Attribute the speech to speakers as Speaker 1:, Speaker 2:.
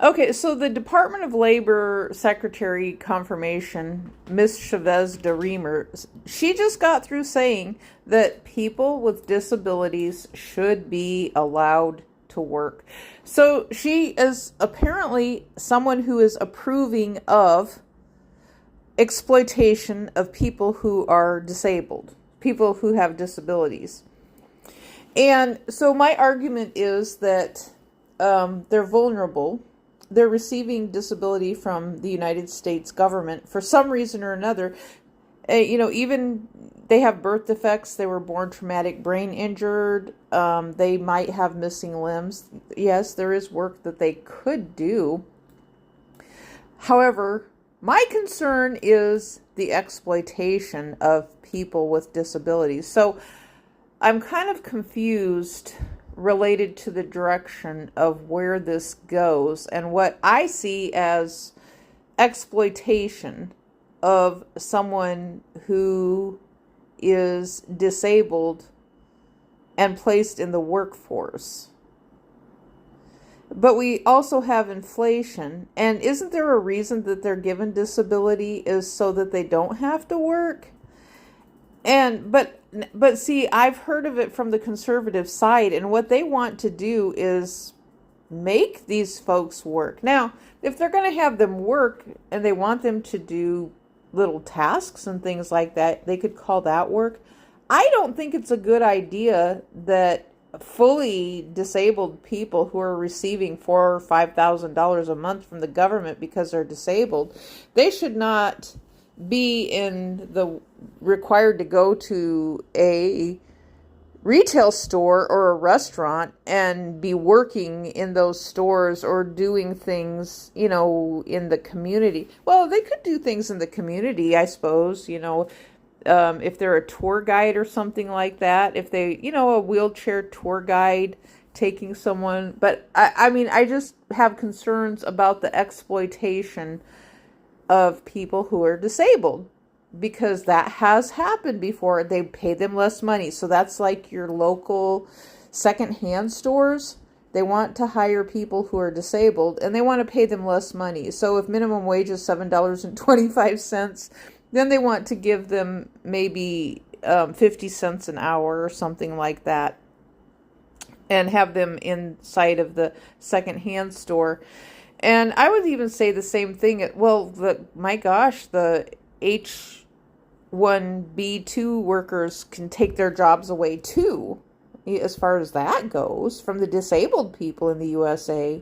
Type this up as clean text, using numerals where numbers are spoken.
Speaker 1: Okay, so the Department of Labor Secretary confirmation, Miss Chavez deremer, she just got through saying that people with disabilities should be allowed to work. So she is apparently someone who is approving of exploitation of people who are disabled, people who have disabilities. And so my argument is that they're vulnerable. They're receiving disability from the United States government for some reason or another. Even they have birth defects. They were born traumatic brain injured. They might have missing limbs. Yes, there is work that they could do. However, my concern is the exploitation of people with disabilities. So I'm kind of confused related to the direction of where this goes and what I see as exploitation of someone who is disabled and placed in the workforce. But we also have inflation. And isn't there a reason that they're given disability is so that they don't have to work? But see, I've heard of it from the conservative side, and what they want to do is make these folks work. Now, if they're going to have them work and they want them to do little tasks and things like that, they could call that work. I don't think it's a good idea that fully disabled people who are receiving $4,000 or $5,000 a month from the government because they're disabled, they should not be required to go to a retail store or a restaurant and be working in those stores or doing things, in the community. Well, they could do things in the community, I suppose, if they're a tour guide or something like that, if they, a wheelchair tour guide taking someone. But I just have concerns about the exploitation of people who are disabled, because that has happened before. They pay them less money. So that's like your local secondhand stores. They want to hire people who are disabled and they want to pay them less money. So if minimum wage is $7.25, then they want to give them maybe 50 cents an hour or something like that and have them inside of the secondhand store. And I would even say the same thing. My gosh, the H-1B2 workers can take their jobs away too, as far as that goes, from the disabled people in the USA.